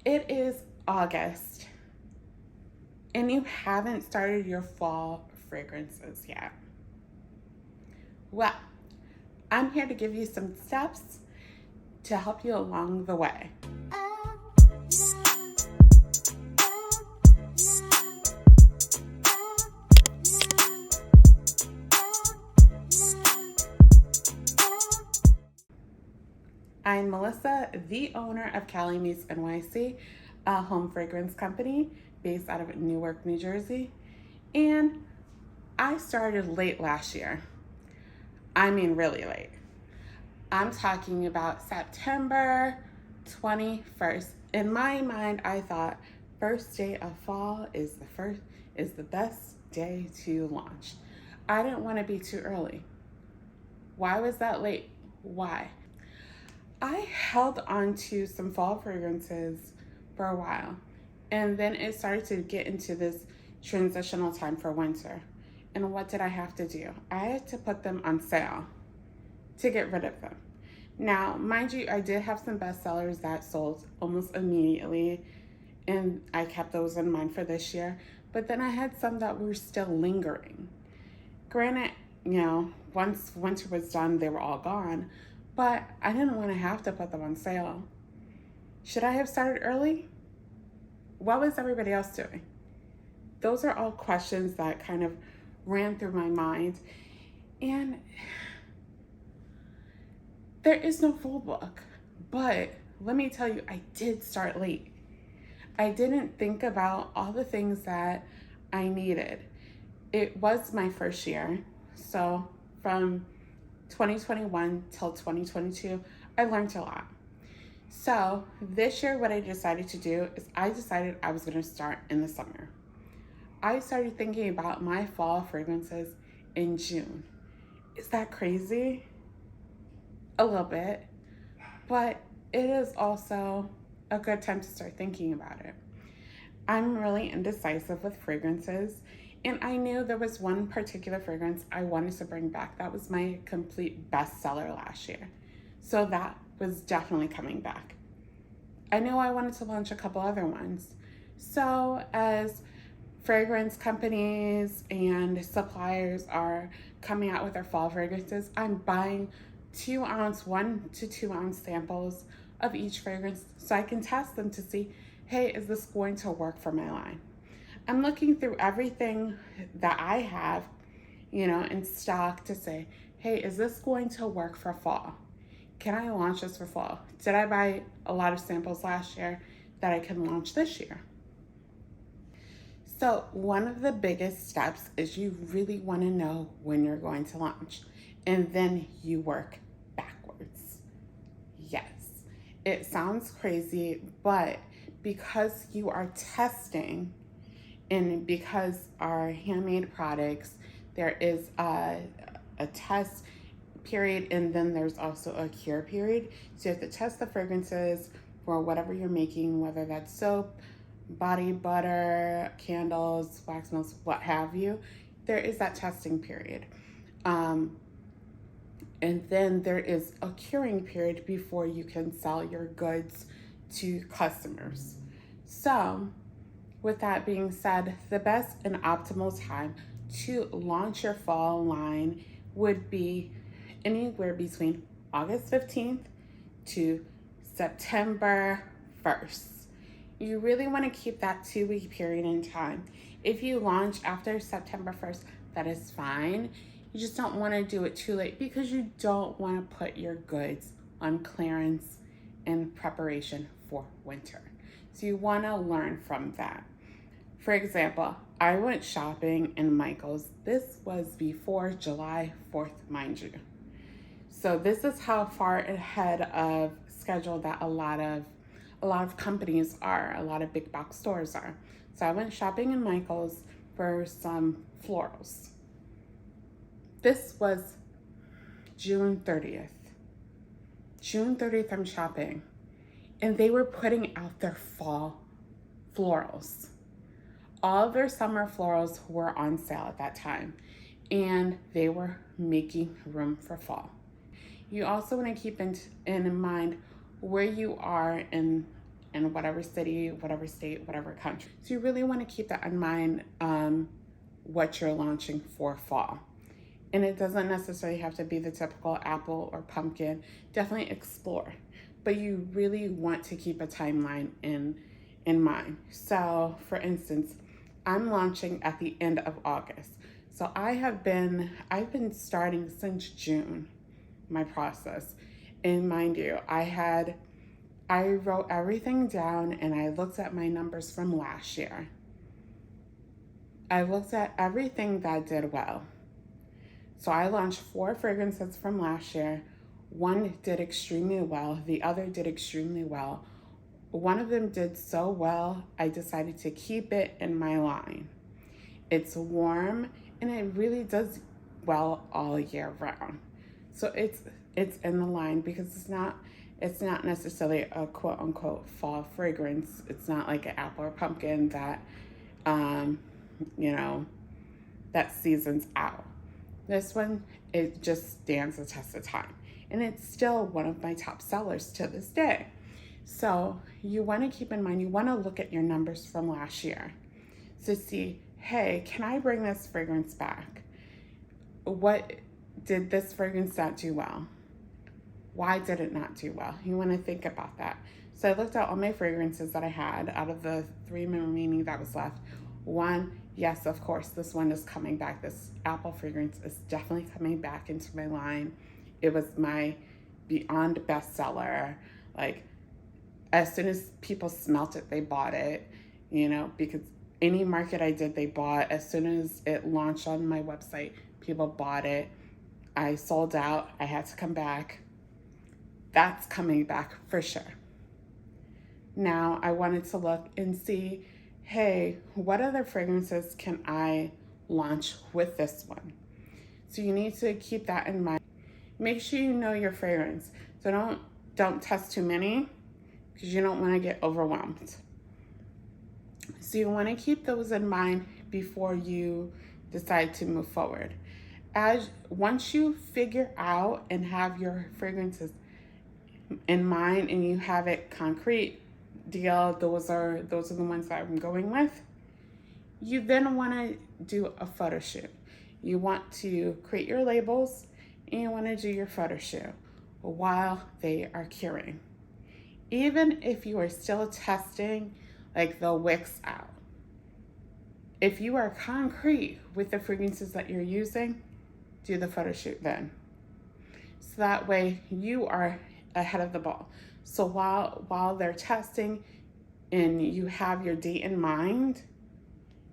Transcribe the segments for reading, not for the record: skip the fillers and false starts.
It is August and you haven't started your fall fragrances yet. Well, I'm here to give you some steps to help you along the way. I'm Melissa, the owner of Cali Meets NYC, a home fragrance company based out of Newark, New Jersey. And I started late last year. I mean, really late. I'm talking about September 21st. In my mind, I thought first day of fall is the best day to launch. I didn't want to be too early. Why was that late? Why? I held on to some fall fragrances for a while, and then it started to get into this transitional time for winter. And what did I have to do? I had to put them on sale to get rid of them. Now, mind you, I did have some bestsellers that sold almost immediately, and I kept those in mind for this year. But then I had some that were still lingering. Granted, once winter was done, they were all gone, but I didn't want to have to put them on sale. Should I have started early? What was everybody else doing? Those are all questions that kind of ran through my mind. And there is no full book, but let me tell you, I did start late. I didn't think about all the things that I needed. It was my first year, so from 2021 till 2022, I learned a lot. So this year, what I decided to do is I decided I was going to start in the summer. I started thinking about my fall fragrances in June. Is that crazy? A little bit, but it is also a good time to start thinking about it. I'm really indecisive with fragrances, and I knew there was one particular fragrance I wanted to bring back. That was my complete bestseller last year. So that was definitely coming back. I knew I wanted to launch a couple other ones. So as fragrance companies and suppliers are coming out with their fall fragrances, I'm buying 1 to 2 ounce samples of each fragrance so I can test them to see, hey, is this going to work for my line? I'm looking through everything that I have, in stock to say, hey, is this going to work for fall? Can I launch this for fall? Did I buy a lot of samples last year that I can launch this year? So one of the biggest steps is you really want to know when you're going to launch, and then you work backwards. Yes, it sounds crazy, but because you are testing and because our handmade products, there is a test period and then there's also a cure period. So you have to test the fragrances for whatever you're making, whether that's soap, body butter, candles, wax melts, what have you. There is that testing period. And then there is a curing period before you can sell your goods to customers. So with that being said, the best and optimal time to launch your fall line would be anywhere between August 15th to September 1st. You really want to keep that 2-week period in time. If you launch after September 1st, that is fine. You just don't want to do it too late because you don't want to put your goods on clearance in preparation for winter. So you want to learn from that. For example, I went shopping in Michael's. This was before July 4th, mind you. So this is how far ahead of schedule that a lot of companies are, a lot of big box stores are. So I went shopping in Michael's for some florals. This was June 30th. June 30th, I'm shopping, and they were putting out their fall florals. All of their summer florals were on sale at that time, and they were making room for fall. You also want to keep in mind where you are in in whatever city, whatever state, whatever country. So you really want to keep that in mind, what you're launching for fall. And it doesn't necessarily have to be the typical apple or pumpkin. Definitely explore. But you really want to keep a timeline in mind. So for instance, I'm launching at the end of August. So I've been starting since June, my process. And mind you, I wrote everything down and I looked at my numbers from last year. I looked at everything that did well. So I launched 4 fragrances from last year. One did extremely well. The other did extremely well. One of them did so well, I decided to keep it in my line. It's warm and it really does well all year round. So it's in the line because it's not necessarily a quote unquote fall fragrance. It's not like an apple or pumpkin that that seasons out. This one, it just stands the test of time. And it's still one of my top sellers to this day. So you want to keep in mind, you want to look at your numbers from last year to see, hey, can I bring this fragrance back? What did this fragrance not do well? Why did it not do well? You want to think about that. So I looked at all my fragrances that I had out of the 3 remaining that was left. One, yes, of course, this one is coming back. This apple fragrance is definitely coming back into my line. It was my beyond bestseller. Like, as soon as people smelt it, they bought it, because any market I did, they bought. As soon as it launched on my website, people bought it. I sold out. I had to come back. That's coming back for sure. Now, I wanted to look and see, hey, what other fragrances can I launch with this one? So you need to keep that in mind. Make sure you know your fragrance. So don't test too many because you don't want to get overwhelmed. So you want to keep those in mind before you decide to move forward. Once you figure out and have your fragrances in mind and you have it concrete, deal, those are the ones that I'm going with, you then want to do a photo shoot. You want to create your labels and you want to do your photo shoot while they are curing. Even if you are still testing like the wicks out, if you are concrete with the fragrances that you're using, do the photo shoot then. So that way you are ahead of the ball. So while they're testing and you have your date in mind,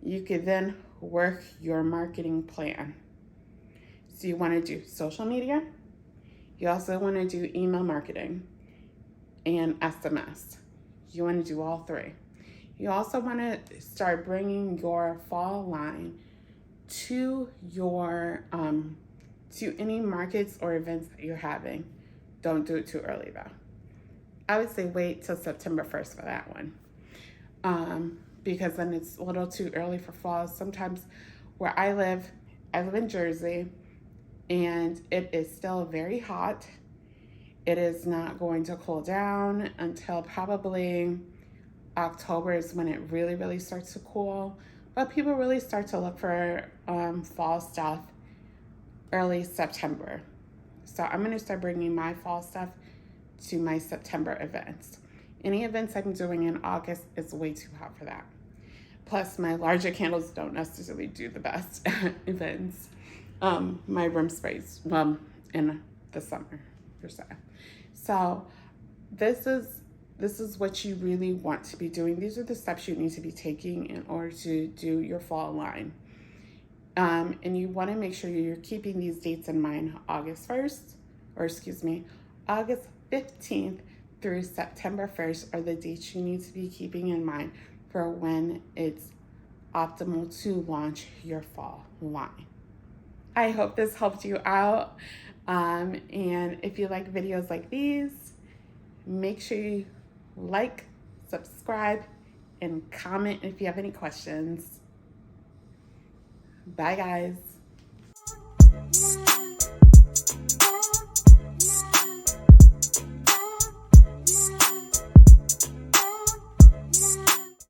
you could then work your marketing plan. So you want to do social media. You also want to do email marketing and SMS. You want to do all 3. You also want to start bringing your fall line to your to any markets or events that you're having. Don't do it too early though. I would say wait till September 1st for that one, because then it's a little too early for fall. Sometimes where I live in Jersey, and it is still very hot. It is not going to cool down until probably October is when it really, really starts to cool. But people really start to look for fall stuff early September. So I'm going to start bringing my fall stuff to my September events. Any events I'm doing in August is way too hot for that. Plus, my larger candles don't necessarily do the best events. My room sprays, in the summer per se. So this is what you really want to be doing. These are the steps you need to be taking in order to do your fall line. And you want to make sure you're keeping these dates in mind. August 15th through September 1st are the dates you need to be keeping in mind for when it's optimal to launch your fall line. I hope this helped you out. And if you like videos like these, make sure you like, subscribe, and comment if you have any questions. Bye, guys.